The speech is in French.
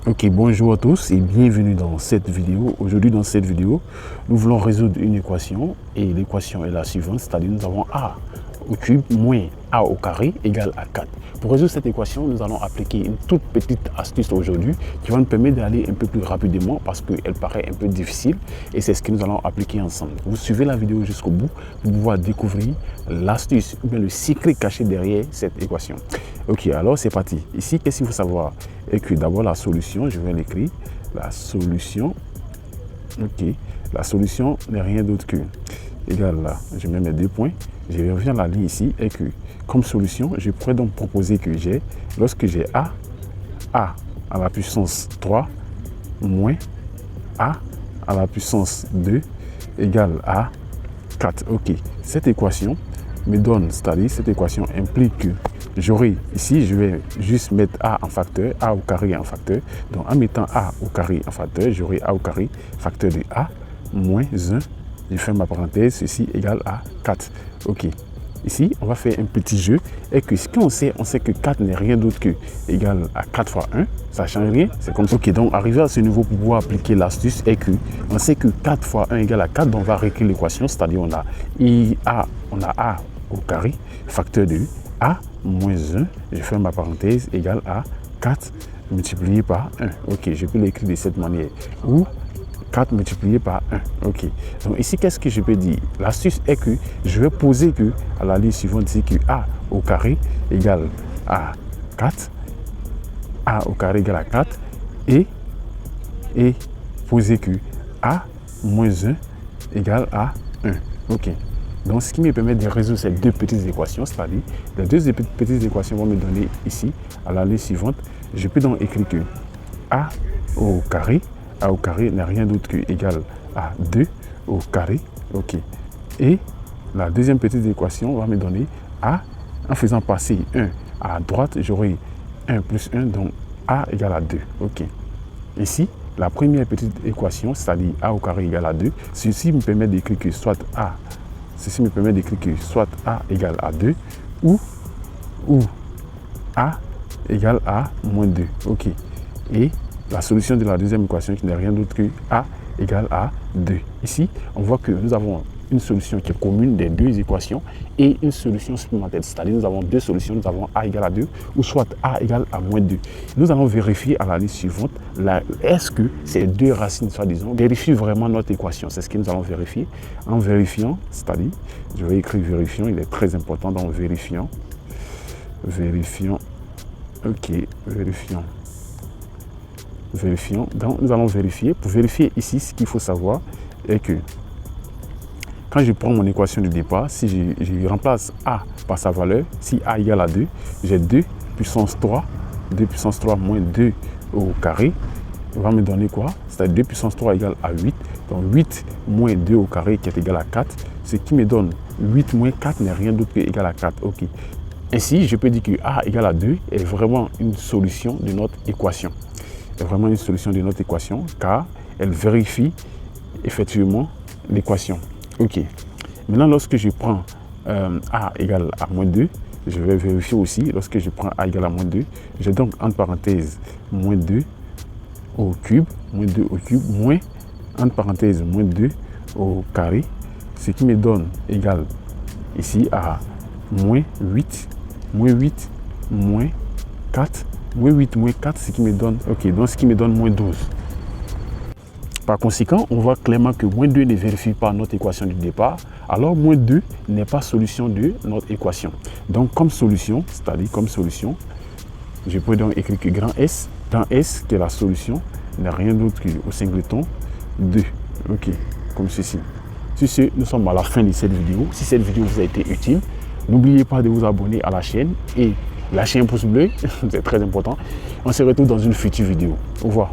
Ok, bonjour à tous et bienvenue dans cette vidéo. Aujourd'hui dans cette vidéo, nous voulons résoudre une équation et l'équation est la suivante, c'est-à-dire nous avons a au cube moins a au carré égale à 4. Pour résoudre cette équation, nous allons appliquer une toute petite astuce aujourd'hui qui va nous permettre d'aller un peu plus rapidement parce qu'elle paraît un peu difficile et c'est ce que nous allons appliquer ensemble. Vous suivez la vidéo jusqu'au bout pour pouvoir découvrir l'astuce ou bien le secret caché derrière cette équation. Ok, alors c'est parti. Ici, qu'est-ce qu'il faut savoir? Et que d'abord la solution, je vais l'écrire, la solution, ok, la solution n'est rien d'autre que égale là, je mets mes 2 points, je reviens à la ligne ici et que comme solution, je pourrais donc proposer que j'ai, lorsque j'ai a à la puissance 3 moins a à la puissance 2 égale à 4. Ok, cette équation me donne, c'est-à-dire cette équation implique que j'aurai ici, je vais juste mettre a en facteur, a au carré en facteur. Donc en mettant a au carré en facteur, j'aurai a au carré facteur de a moins 1. Je fais ma parenthèse, ceci égale à 4. Ok. Ici, on va faire un petit jeu et que ce qu'on sait, on sait que 4 n'est rien d'autre que égal à 4 fois 1. Ça ne change rien. C'est comme ça. Ok, donc arrivé à ce niveau pour pouvoir appliquer l'astuce et que on sait que 4 fois 1 égale à 4. Donc on va réécrire l'équation, c'est-à-dire on a a au carré facteur de a moins 1. Je fais ma parenthèse égale à 4 multiplié par 1. Ok, je peux l'écrire de cette manière. Ou 4 multiplié par 1. Ok. Donc ici, qu'est-ce que je peux dire? L'astuce est que je vais poser que à la ligne suivante, c'est que a au carré égale à 4. A au carré égale à 4. Et poser que a moins 1 égale à 1. Ok. Donc ce qui me permet de résoudre ces deux petites équations, c'est-à-dire les deux petites équations vont me donner ici, à la ligne suivante, je peux donc écrire que a au carré n'est rien d'autre que égal à 2 au carré. Ok. Et la deuxième petite équation va me donner a, en faisant passer 1 à droite, j'aurai 1 plus 1, donc a égale à 2. Ok. Ici, la première petite équation, c'est-à-dire a au carré égale à 2, ceci me permet d'écrire que soit a égale à 2 ou a égale à moins 2. Ok. Et la solution de la deuxième équation qui n'est rien d'autre que a égale à 2. Ici, on voit que nous avons une solution qui est commune des deux équations et une solution supplémentaire. C'est-à-dire nous avons deux solutions, nous avons a égale à 2 ou soit a égale à moins 2. Nous allons vérifier à la liste suivante, est-ce que ces deux racines, soi-disant, vérifient vraiment notre équation. C'est ce que nous allons vérifier. En vérifiant, c'est-à-dire, je vais écrire vérifiant, il est très important dans vérifiant. Ok, vérifions. Donc, nous allons vérifier. Pour vérifier ici, ce qu'il faut savoir est que quand je prends mon équation de départ, si je remplace a par sa valeur, si a égale à 2, j'ai 2 puissance 3 moins 2 au carré, va me donner quoi? C'est-à-dire 2 puissance 3 égale à 8. Donc 8 moins 2 au carré qui est égal à 4, ce qui me donne 8 moins 4 n'est rien d'autre que égal à 4. Ok. Ainsi, je peux dire que a égale à 2 est vraiment une solution de notre équation. C'est vraiment une solution de notre équation car elle vérifie effectivement l'équation. Ok. Maintenant, lorsque je prends a égale à moins 2, je vais vérifier aussi. Lorsque je prends a égale à moins 2, j'ai donc entre parenthèses moins 2 au cube, moins entre parenthèses moins 2 au carré, ce qui me donne égal ici à moins 8 moins 4. Moins 8 moins 4, ce qui me donne, ok, donc ce qui me donne moins 12. Par conséquent, on voit clairement que moins 2 ne vérifie pas notre équation du départ, alors moins 2 n'est pas solution de notre équation. Donc comme solution, c'est-à-dire comme solution, je peux donc écrire que grand S qui est la solution, n'est rien d'autre qu'au singleton 2. Ok, comme ceci. Sur ce, nous sommes à la fin de cette vidéo. Si cette vidéo vous a été utile, n'oubliez pas de vous abonner à la chaîne et lâchez un pouce bleu, c'est très important. On se retrouve dans une future vidéo. Au revoir.